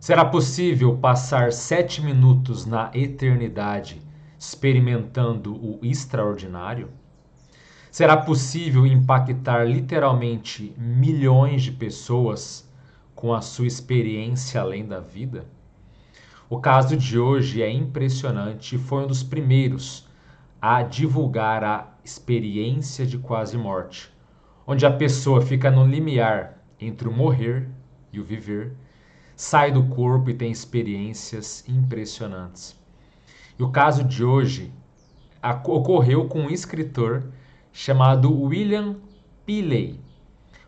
Será possível passar 7 minutos na eternidade experimentando o extraordinário? Será possível impactar literalmente milhões de pessoas com a sua experiência além da vida? O caso de hoje é impressionante e foi um dos primeiros a divulgar a experiência de quase morte, onde a pessoa fica no limiar entre o morrer e o viver, sai do corpo e tem experiências impressionantes. E o caso de hoje ocorreu com um escritor chamado William Pealey,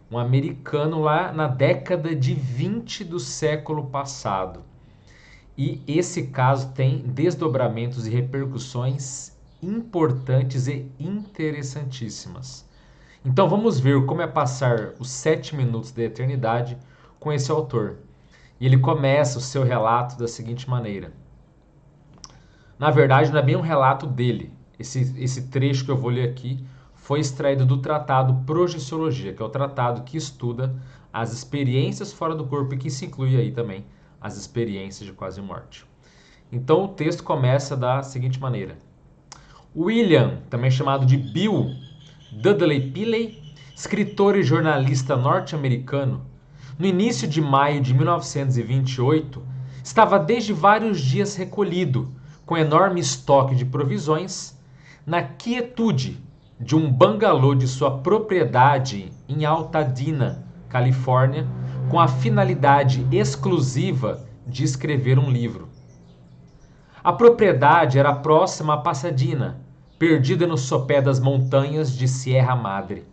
um americano lá na década de 20 do século passado. E esse caso tem desdobramentos e repercussões importantes e interessantíssimas. Então vamos ver como é passar os 7 minutos da eternidade com esse autor. E ele começa o seu relato da seguinte maneira. Na verdade, não é bem um relato dele. Esse trecho que eu vou ler aqui foi extraído do tratado Projeciologia, que é o tratado que estuda as experiências fora do corpo e que se inclui aí também as experiências de quase morte. Então o texto começa da seguinte maneira. William, também chamado de Bill Dudley Pealey, escritor e jornalista norte-americano, no início de maio de 1928, estava desde vários dias recolhido, com enorme estoque de provisões, na quietude de um bangalô de sua propriedade em Altadena, Califórnia, com a finalidade exclusiva de escrever um livro. A propriedade era próxima a Pasadena, perdida no sopé das montanhas de Sierra Madre.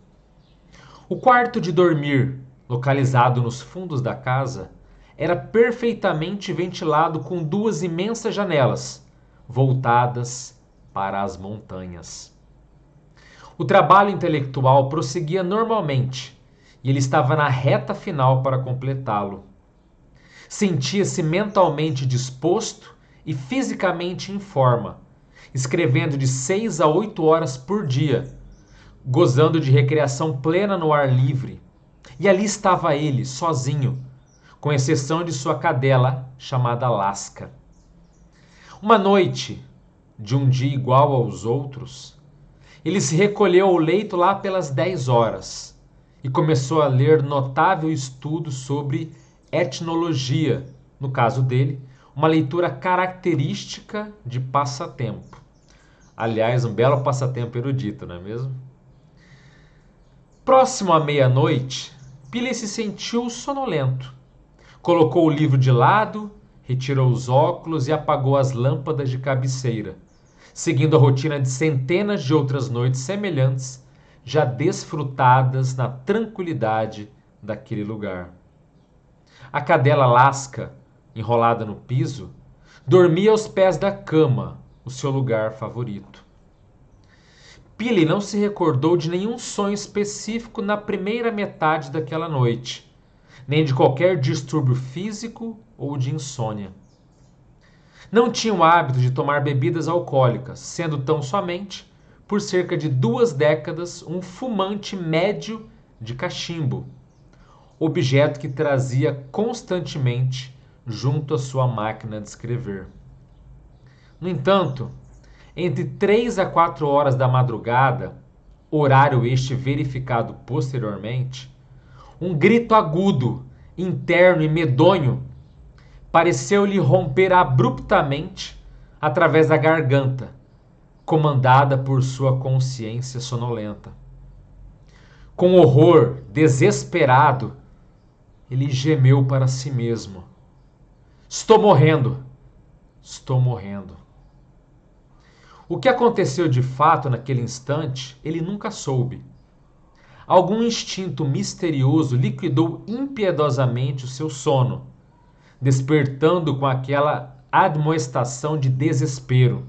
O quarto de dormir, localizado nos fundos da casa, era perfeitamente ventilado com duas imensas janelas, voltadas para as montanhas. O trabalho intelectual prosseguia normalmente e ele estava na reta final para completá-lo. Sentia-se mentalmente disposto e fisicamente em forma, escrevendo de 6 a 8 horas por dia, gozando de recreação plena no ar livre. E ali estava ele, sozinho, com exceção de sua cadela chamada Lasca. Uma noite, de um dia igual aos outros, ele se recolheu ao leito lá pelas 10 horas e começou a ler notável estudo sobre etnologia, no caso dele, uma leitura característica de passatempo. Aliás, um belo passatempo erudito, não é mesmo? Próximo à meia-noite, Pealey se sentiu sonolento. Colocou o livro de lado, retirou os óculos e apagou as lâmpadas de cabeceira, seguindo a rotina de centenas de outras noites semelhantes, já desfrutadas na tranquilidade daquele lugar. A cadela Lasca, enrolada no piso, dormia aos pés da cama, o seu lugar favorito. Pealey não se recordou de nenhum sonho específico na primeira metade daquela noite, nem de qualquer distúrbio físico ou de insônia. Não tinha o hábito de tomar bebidas alcoólicas, sendo tão somente, por cerca de 2 décadas, um fumante médio de cachimbo, objeto que trazia constantemente junto à sua máquina de escrever. No entanto, entre 3 a 4 horas da madrugada, horário este verificado posteriormente, um grito agudo, interno e medonho pareceu-lhe romper abruptamente através da garganta, comandada por sua consciência sonolenta. Com horror, desesperado, ele gemeu para si mesmo. Estou morrendo! Estou morrendo! O que aconteceu de fato naquele instante, ele nunca soube. Algum instinto misterioso liquidou impiedosamente o seu sono, despertando com aquela admoestação de desespero.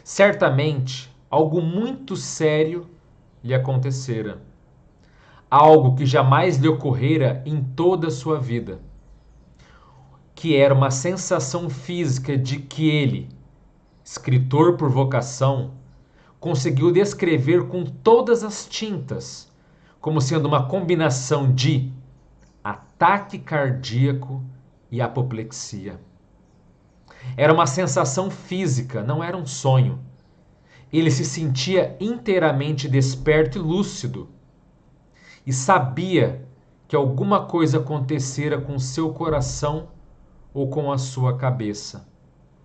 Certamente, algo muito sério lhe acontecera. Algo que jamais lhe ocorrera em toda a sua vida. Que era uma sensação física de que ele, escritor por vocação, conseguiu descrever com todas as tintas, como sendo uma combinação de ataque cardíaco e apoplexia. Era uma sensação física, não era um sonho. Ele se sentia inteiramente desperto e lúcido e sabia que alguma coisa acontecera com seu coração ou com a sua cabeça,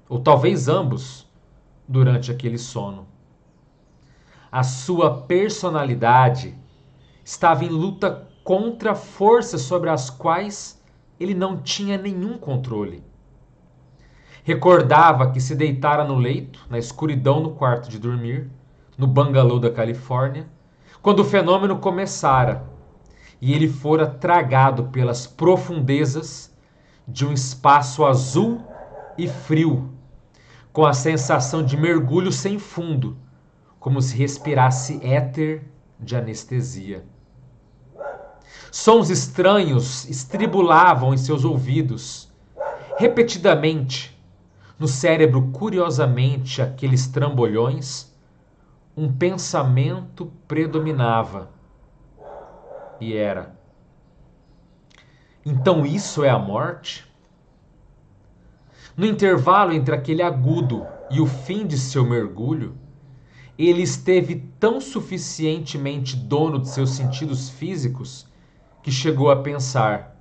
ou talvez ambos, durante aquele sono. A sua personalidade estava em luta contra forças sobre as quais ele não tinha nenhum controle. Recordava que se deitara no leito, na escuridão no quarto de dormir, no bangalô da Califórnia, quando o fenômeno começara e ele fora tragado pelas profundezas de um espaço azul e frio, com a sensação de mergulho sem fundo, como se respirasse éter de anestesia. Sons estranhos estribulavam em seus ouvidos. Repetidamente, no cérebro, curiosamente, aqueles trambolhões, um pensamento predominava. E era: então isso é a morte? No intervalo entre aquele agudo e o fim de seu mergulho, ele esteve tão suficientemente dono de seus sentidos físicos que chegou a pensar: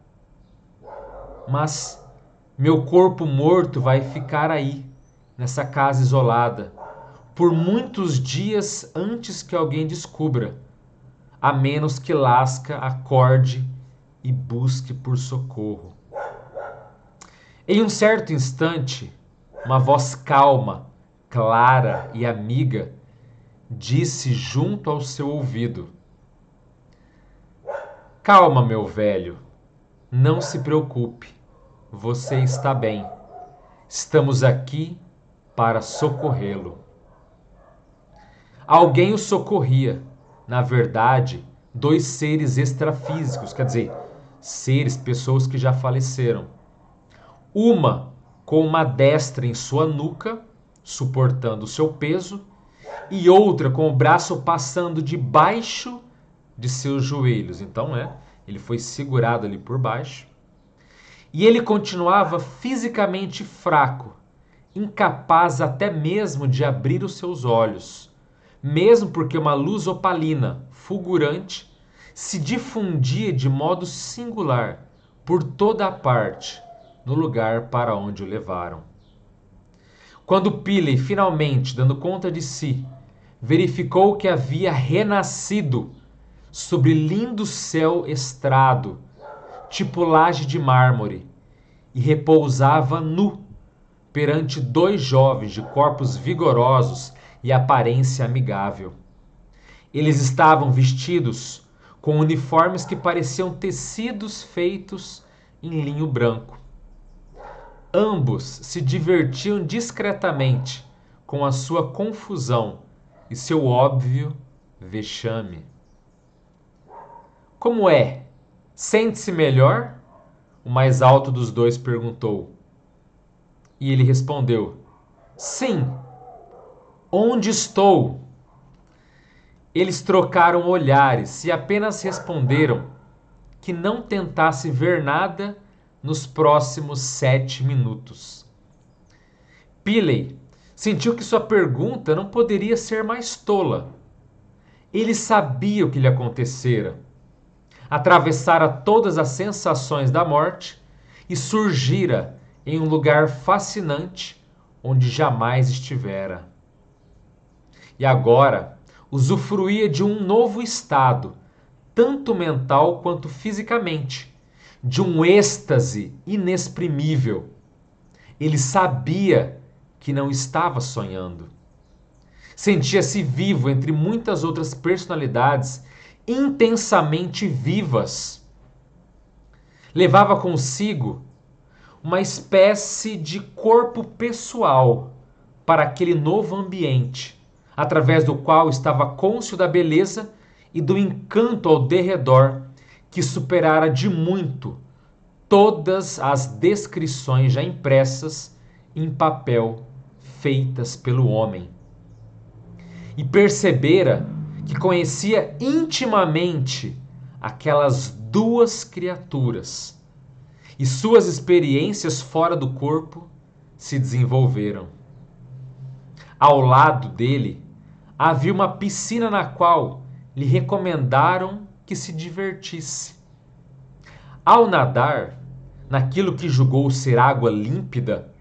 mas meu corpo morto vai ficar aí, nessa casa isolada, por muitos dias antes que alguém descubra, a menos que Lasca acorde e busque por socorro. Em um certo instante, uma voz calma, clara e amiga disse junto ao seu ouvido: calma, meu velho, não se preocupe, você está bem. Estamos aqui para socorrê-lo. Alguém o socorria. Na verdade, dois seres extrafísicos, quer dizer, pessoas que já faleceram. Uma com uma destra em sua nuca, suportando o seu peso, e outra com o braço passando debaixo de seus joelhos. Então, ele foi segurado ali por baixo. E ele continuava fisicamente fraco, incapaz até mesmo de abrir os seus olhos, mesmo porque uma luz opalina, fulgurante, se difundia de modo singular por toda a parte, no lugar para onde o levaram. Quando Pilley, finalmente, dando conta de si, verificou que havia renascido sobre lindo céu estrado, tipo laje de mármore, e repousava nu perante dois jovens de corpos vigorosos e aparência amigável. Eles estavam vestidos com uniformes que pareciam tecidos feitos em linho branco. Ambos se divertiam discretamente com a sua confusão e seu óbvio vexame. Como é? Sente-se melhor? O mais alto dos dois perguntou. E ele respondeu: sim. Onde estou? Eles trocaram olhares e apenas responderam que não tentasse ver nada nos próximos 7 minutos. Pilley sentiu que sua pergunta não poderia ser mais tola. Ele sabia o que lhe acontecera. Atravessara todas as sensações da morte e surgira em um lugar fascinante onde jamais estivera. E agora usufruía de um novo estado, tanto mental quanto fisicamente, de um êxtase inexprimível. Ele sabia que não estava sonhando. Sentia-se vivo entre muitas outras personalidades intensamente vivas. Levava consigo uma espécie de corpo pessoal para aquele novo ambiente, através do qual estava cônscio da beleza e do encanto ao derredor, que superara de muito todas as descrições já impressas em papel feitas pelo homem. E percebera que conhecia intimamente aquelas duas criaturas e suas experiências fora do corpo se desenvolveram. Ao lado dele havia uma piscina na qual lhe recomendaram que se divertisse. Ao nadar, naquilo que julgou ser água límpida,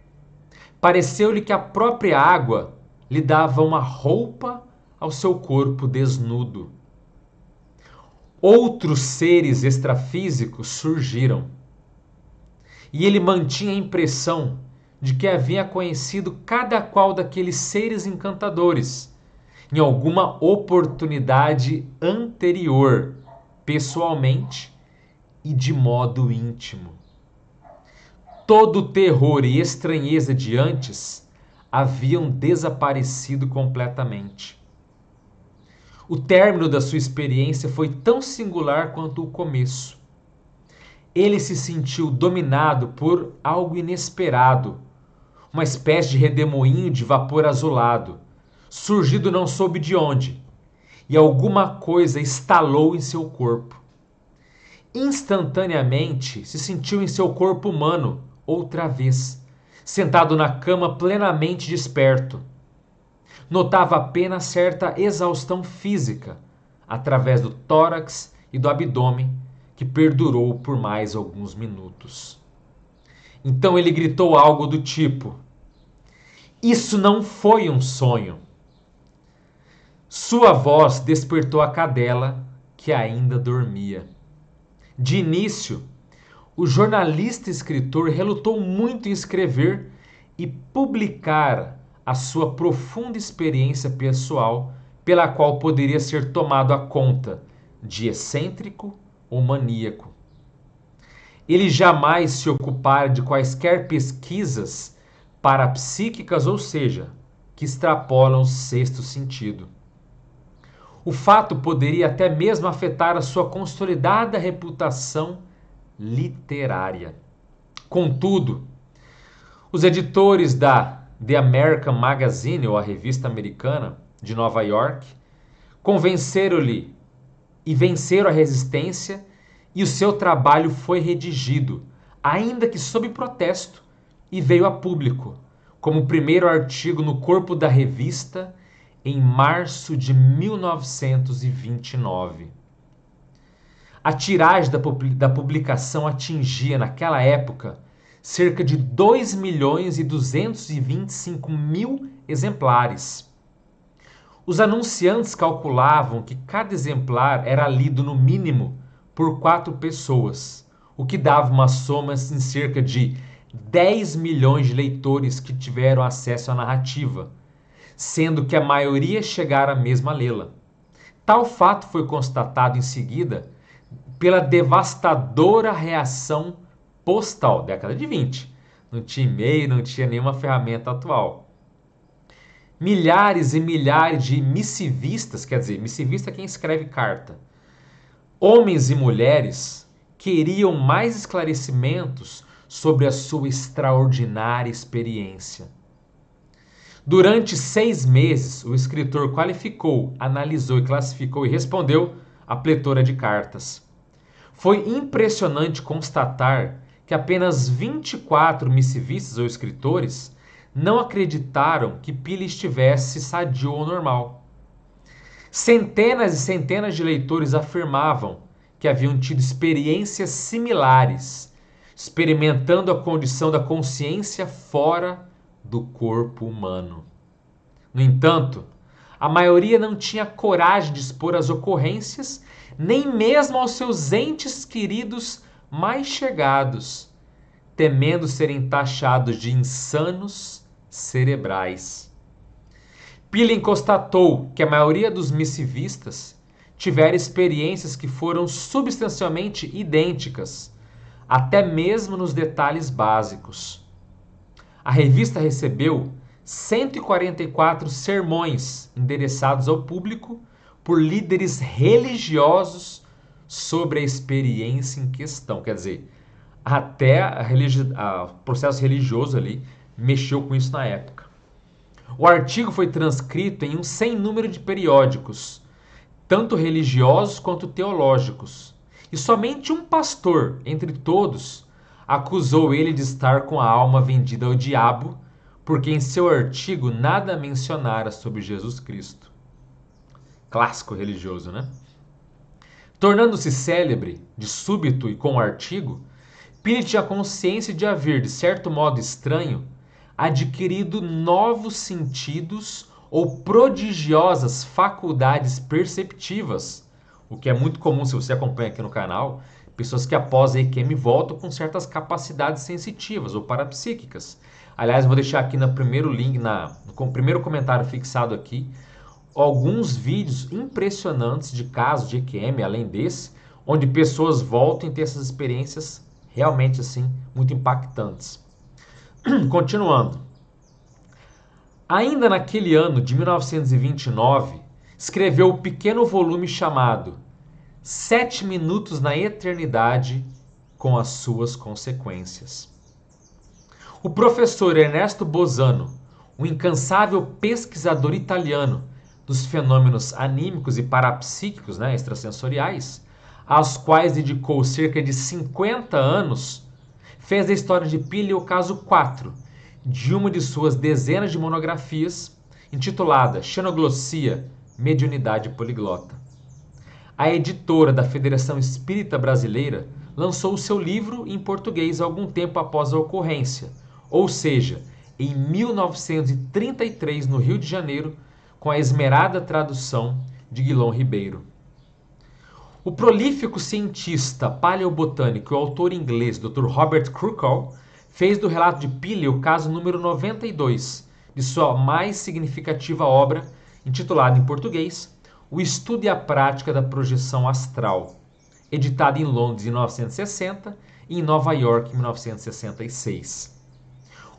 pareceu-lhe que a própria água lhe dava uma roupa ao seu corpo desnudo. Outros seres extrafísicos surgiram, e ele mantinha a impressão de que havia conhecido cada qual daqueles seres encantadores em alguma oportunidade anterior, pessoalmente e de modo íntimo. Todo o terror e estranheza de antes haviam desaparecido completamente. O término da sua experiência foi tão singular quanto o começo. Ele se sentiu dominado por algo inesperado, uma espécie de redemoinho de vapor azulado, surgido não soube de onde, e alguma coisa estalou em seu corpo. Instantaneamente se sentiu em seu corpo humano, outra vez, sentado na cama plenamente desperto. Notava apenas certa exaustão física, através do tórax e do abdômen, que perdurou por mais alguns minutos. Então ele gritou algo do tipo: "Isso não foi um sonho." Sua voz despertou a cadela, que ainda dormia. De início, o jornalista e escritor relutou muito em escrever e publicar a sua profunda experiência pessoal, pela qual poderia ser tomado a conta de excêntrico ou maníaco. Ele jamais se ocupara de quaisquer pesquisas parapsíquicas, ou seja, que extrapolam o sexto sentido. O fato poderia até mesmo afetar a sua consolidada reputação literária. Contudo, os editores da The American Magazine, ou a revista americana de Nova York, convenceram-lhe e venceram a resistência, e o seu trabalho foi redigido, ainda que sob protesto, e veio a público, como o primeiro artigo no corpo da revista em março de 1929. A tiragem da publicação atingia, naquela época, cerca de 2.225.000 exemplares. Os anunciantes calculavam que cada exemplar era lido no mínimo por 4 pessoas, o que dava uma soma em cerca de 10 milhões de leitores que tiveram acesso à narrativa, sendo que a maioria chegara mesmo a lê-la. Tal fato foi constatado em seguida pela devastadora reação postal, década de 20. Não tinha e-mail, não tinha nenhuma ferramenta atual. Milhares e milhares de missivistas, quer dizer, missivista é quem escreve carta, homens e mulheres, queriam mais esclarecimentos sobre a sua extraordinária experiência. Durante 6 meses, o escritor qualificou, analisou e classificou e respondeu a pletora de cartas. Foi impressionante constatar que apenas 24 missivistas ou escritores não acreditaram que Pili estivesse sadio ou normal. Centenas e centenas de leitores afirmavam que haviam tido experiências similares, experimentando a condição da consciência fora do corpo humano. No entanto, a maioria não tinha coragem de expor as ocorrências, nem mesmo aos seus entes queridos mais chegados, temendo serem taxados de insanos cerebrais. Pili constatou que a maioria dos missivistas tiveram experiências que foram substancialmente idênticas, até mesmo nos detalhes básicos. A revista recebeu 144 sermões endereçados ao público por líderes religiosos sobre a experiência em questão. Quer dizer, até o processo religioso ali mexeu com isso na época. O artigo foi transcrito em um sem número de periódicos, tanto religiosos quanto teológicos, e somente um pastor, entre todos, acusou ele de estar com a alma vendida ao diabo, porque em seu artigo nada mencionara sobre Jesus Cristo. Clássico religioso, né? Tornando-se célebre, de súbito e com o artigo, Pliny tinha consciência de haver, de certo modo estranho, adquirido novos sentidos ou prodigiosas faculdades perceptivas, o que é muito comum se você acompanha aqui no canal, pessoas que após a EQM voltam com certas capacidades sensitivas ou parapsíquicas. Aliás, vou deixar aqui no primeiro link, no primeiro comentário fixado aqui, alguns vídeos impressionantes de casos de EQM, além desse, onde pessoas voltam a ter essas experiências realmente assim muito impactantes. Continuando. Ainda naquele ano de 1929, escreveu o pequeno volume chamado 7 Minutos na Eternidade com as suas consequências. O professor Ernesto Bosano, um incansável pesquisador italiano dos fenômenos anímicos e parapsíquicos, extrasensoriais, aos quais dedicou cerca de 50 anos, fez a história de Pili o caso 4 de uma de suas dezenas de monografias, intitulada Xenoglossia, Mediunidade Poliglota. A editora da Federação Espírita Brasileira lançou o seu livro em português algum tempo após a ocorrência, ou seja, em 1933, no Rio de Janeiro, com a esmerada tradução de Guilom Ribeiro. O prolífico cientista paleobotânico e autor inglês Dr. Robert Krukol fez do relato de Pili o caso número 92 de sua mais significativa obra, intitulada em português O Estudo e a Prática da Projeção Astral, editada em Londres em 1960 e em Nova York em 1966.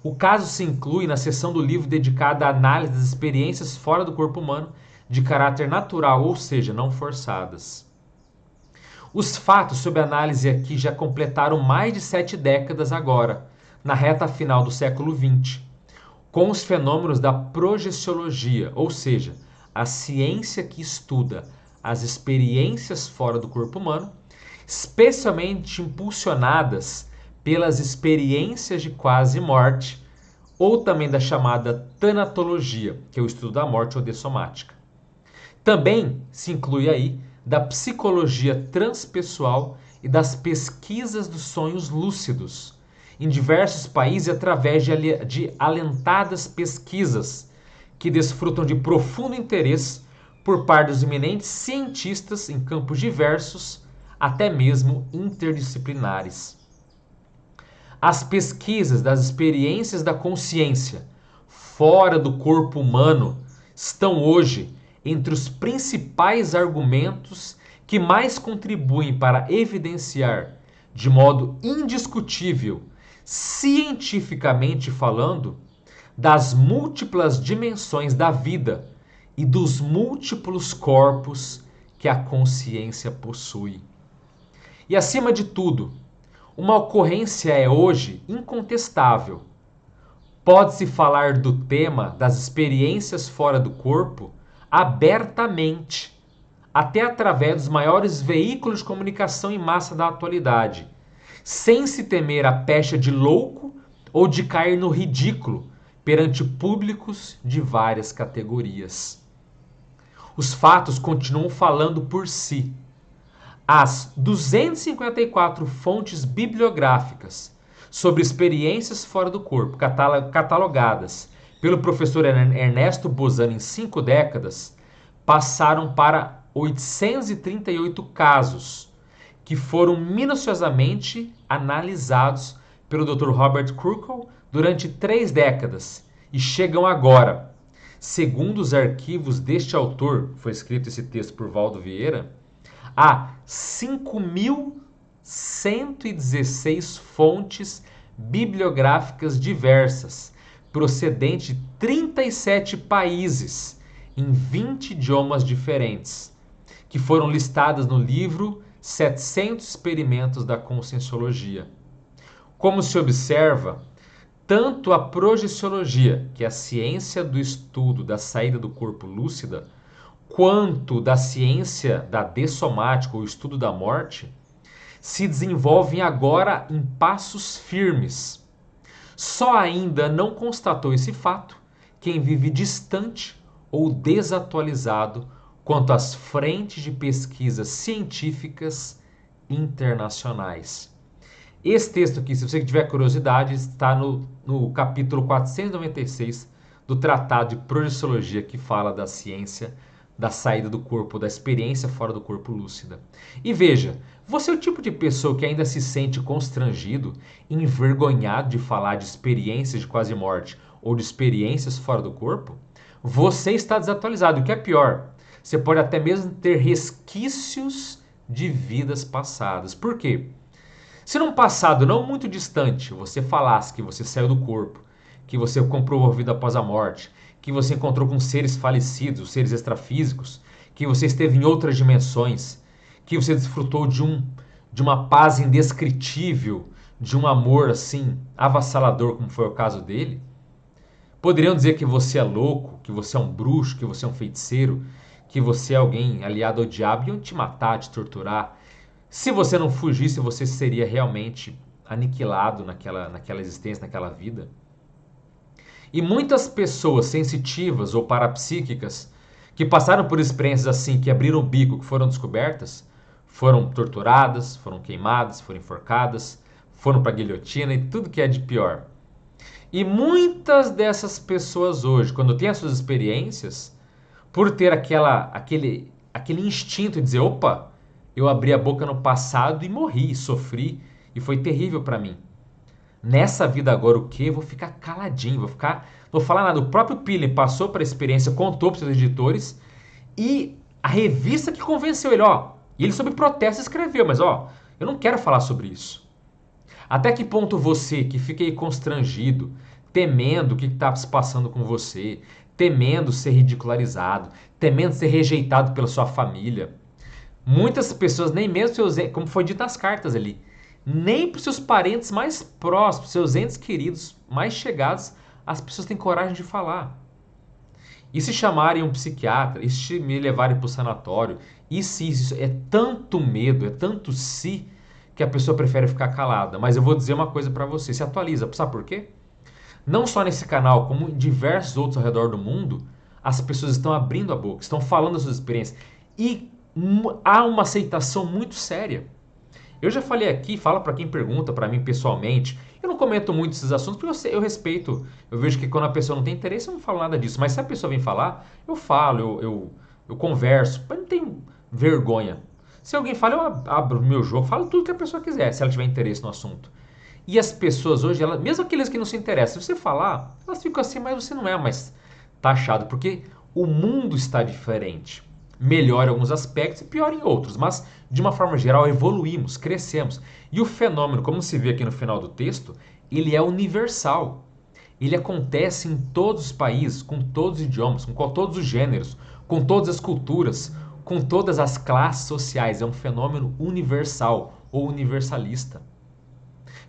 O caso se inclui na seção do livro dedicada à análise das experiências fora do corpo humano de caráter natural, ou seja, não forçadas. Os fatos sob análise aqui já completaram mais de 7 décadas agora, na reta final do século XX, com os fenômenos da projeciologia, ou seja, a ciência que estuda as experiências fora do corpo humano, especialmente impulsionadas pelas experiências de quase morte, ou também da chamada tanatologia, que é o estudo da morte ou dessomática. Também se inclui aí da psicologia transpessoal e das pesquisas dos sonhos lúcidos, em diversos países através de alentadas pesquisas que desfrutam de profundo interesse por parte dos eminentes cientistas em campos diversos, até mesmo interdisciplinares. As pesquisas das experiências da consciência fora do corpo humano estão hoje entre os principais argumentos que mais contribuem para evidenciar, de modo indiscutível, cientificamente falando, das múltiplas dimensões da vida e dos múltiplos corpos que a consciência possui. E acima de tudo, uma ocorrência é hoje incontestável. Pode-se falar do tema das experiências fora do corpo abertamente, até através dos maiores veículos de comunicação em massa da atualidade, sem se temer a pecha de louco ou de cair no ridículo perante públicos de várias categorias. Os fatos continuam falando por si. As 254 fontes bibliográficas sobre experiências fora do corpo catalogadas pelo professor Ernesto Bosano em 5 décadas passaram para 838 casos que foram minuciosamente analisados pelo Dr. Robert Krukol durante 3 décadas e chegam agora, segundo os arquivos deste autor, foi escrito esse texto por Valdo Vieira, há 5.116 fontes bibliográficas diversas, procedentes de 37 países, em 20 idiomas diferentes, que foram listadas no livro 700 Experimentos da Conscienciologia. Como se observa, tanto a projeciologia, que é a ciência do estudo da saída do corpo lúcida, quanto da ciência da dessomática, ou estudo da morte, se desenvolvem agora em passos firmes. Só ainda não constatou esse fato quem vive distante ou desatualizado quanto às frentes de pesquisas científicas internacionais. Esse texto aqui, se você tiver curiosidade, está no capítulo 496 do Tratado de Projeciologia, que fala da ciência da saída do corpo, da experiência fora do corpo lúcida. E veja, você é o tipo de pessoa que ainda se sente constrangido, envergonhado de falar de experiências de quase morte ou de experiências fora do corpo? Você está desatualizado. O que é pior, você pode até mesmo ter resquícios de vidas passadas. Por quê? Se num passado não muito distante você falasse que você saiu do corpo, que você comprovou a vida após a morte, que você encontrou com seres falecidos, os seres extrafísicos, que você esteve em outras dimensões, que você desfrutou de uma paz indescritível, de um amor assim avassalador, como foi o caso dele, poderiam dizer que você é louco, que você é um bruxo, que você é um feiticeiro, que você é alguém aliado ao diabo e iam te matar, te torturar. Se você não fugisse, você seria realmente aniquilado naquela existência, naquela vida. E muitas pessoas sensitivas ou parapsíquicas que passaram por experiências assim, que abriram o bico, que foram descobertas, foram torturadas, foram queimadas, foram enforcadas, foram para a guilhotina e tudo que é de pior. E muitas dessas pessoas hoje, quando têm as suas experiências, por ter aquele instinto de dizer, opa, eu abri a boca no passado e morri, sofri, e foi terrível para mim. Nessa vida agora o quê? Vou ficar caladinho, não vou falar nada. O próprio Pillin passou para a experiência, contou para os seus editores, e a revista que convenceu ele, ó, e ele sob protesto escreveu, mas ó, eu não quero falar sobre isso. Até que ponto você, que fica aí constrangido, temendo o que está se passando com você, temendo ser ridicularizado, temendo ser rejeitado pela sua família, muitas pessoas, nem mesmo seus, como foi dito nas cartas ali, nem para os seus parentes mais próximos, seus entes queridos mais chegados, as pessoas têm coragem de falar. E se chamarem um psiquiatra, e se me levarem para o sanatório, e se isso é tanto medo, é tanto se, que a pessoa prefere ficar calada. Mas eu vou dizer uma coisa para você, se atualiza. Sabe por quê? Não só nesse canal, como em diversos outros ao redor do mundo, as pessoas estão abrindo a boca, estão falando das suas experiências. E há uma aceitação muito séria. Eu já falei aqui, fala para quem pergunta para mim pessoalmente. Eu não comento muito esses assuntos porque eu respeito. Eu vejo que quando a pessoa não tem interesse, eu não falo nada disso. Mas se a pessoa vem falar, eu falo, eu converso. Eu não tenho vergonha. Se alguém fala, eu abro o meu jogo, falo tudo que a pessoa quiser, se ela tiver interesse no assunto. E as pessoas hoje, mesmo aqueles que não se interessam, se você falar, elas ficam assim, mas você não é mais taxado, porque o mundo está diferente. Melhor em alguns aspectos e pior em outros, mas de uma forma geral evoluímos, crescemos. E o fenômeno, como se vê aqui no final do texto, ele é universal. Ele acontece em todos os países, com todos os idiomas, com todos os gêneros, com todas as culturas, com todas as classes sociais. É um fenômeno universal ou universalista.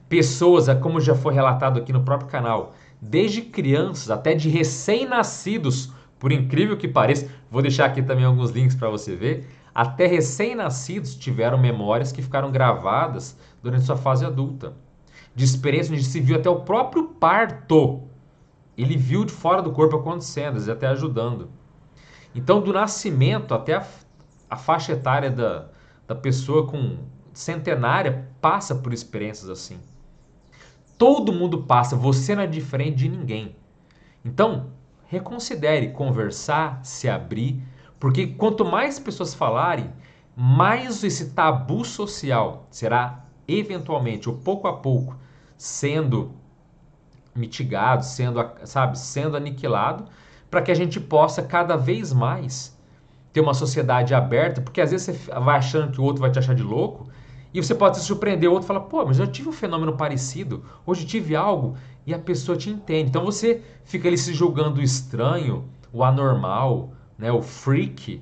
Pessoas, como já foi relatado aqui no próprio canal, desde crianças até de recém-nascidos, por incrível que pareça, vou deixar aqui também alguns links para você ver, até recém-nascidos tiveram memórias que ficaram gravadas durante sua fase adulta. De experiência onde se viu até o próprio parto. Ele viu de fora do corpo acontecendo, até ajudando. Então, do nascimento até a faixa etária da pessoa com centenária passa por experiências assim. Todo mundo passa, você não é diferente de ninguém. Então, reconsidere conversar, se abrir, porque quanto mais pessoas falarem, mais esse tabu social será eventualmente, ou pouco a pouco, sendo mitigado, sendo aniquilado, para que a gente possa cada vez mais ter uma sociedade aberta, porque às vezes você vai achando que o outro vai te achar de louco, e você pode se surpreender, o outro fala, pô, mas eu tive um fenômeno parecido, hoje tive algo, e a pessoa te entende. Então você fica ali se julgando o estranho, o anormal, né, o freak,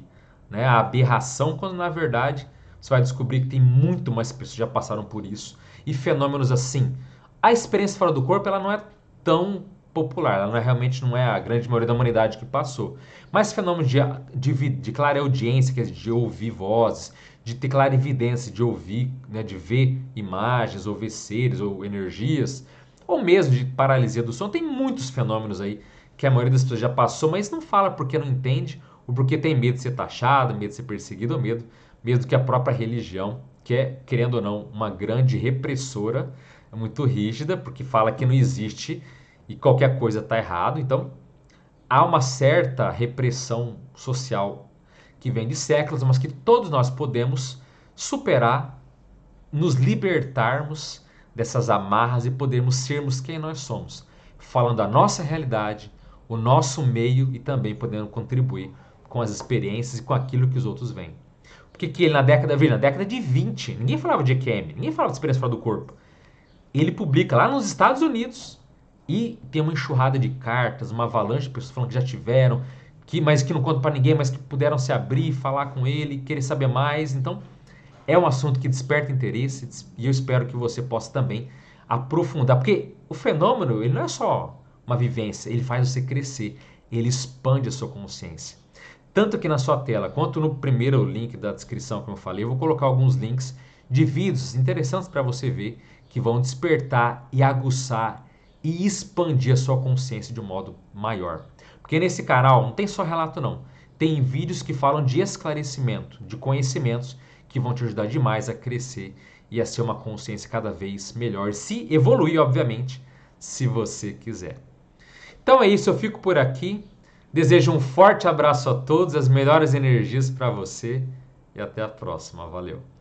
né, a aberração, quando na verdade você vai descobrir que tem muito mais pessoas que já passaram por isso. E fenômenos assim. A experiência fora do corpo ela não é tão popular. Ela realmente não é a grande maioria da humanidade que passou. Mas fenômeno de clareaudiência, quer dizer, de ouvir vozes, de ter clarividência, de ouvir, né, de ver imagens, ou ver seres, ou energias, ou mesmo de paralisia do som, tem muitos fenômenos aí que a maioria das pessoas já passou, mas não fala porque não entende, ou porque tem medo de ser taxado, medo de ser perseguido, ou medo que a própria religião, que é, querendo ou não, uma grande repressora, é muito rígida, porque fala que não existe e qualquer coisa está errado. Então, há uma certa repressão social que vem de séculos, mas que todos nós podemos superar, nos libertarmos dessas amarras e podermos sermos quem nós somos, falando a nossa realidade, o nosso meio e também podendo contribuir com as experiências e com aquilo que os outros veem. Porque que ele na década de 20, ninguém falava de EQM, ninguém falava de experiência fora do corpo. Ele publica lá nos Estados Unidos e tem uma enxurrada de cartas, uma avalanche de pessoas falando que já tiveram, mas que não contam para ninguém, mas que puderam se abrir, falar com ele, querer saber mais. Então, é um assunto que desperta interesse e eu espero que você possa também aprofundar, porque o fenômeno, ele não é só uma vivência, ele faz você crescer, ele expande a sua consciência. Tanto aqui na sua tela, quanto no primeiro link da descrição, como eu falei, eu vou colocar alguns links de vídeos interessantes para você ver, que vão despertar e aguçar e expandir a sua consciência de um modo maior. Porque nesse canal não tem só relato não, tem vídeos que falam de esclarecimento, de conhecimentos que vão te ajudar demais a crescer e a ser uma consciência cada vez melhor, se evoluir, obviamente, se você quiser. Então é isso, eu fico por aqui. Desejo um forte abraço a todos, as melhores energias para você e até a próxima. Valeu!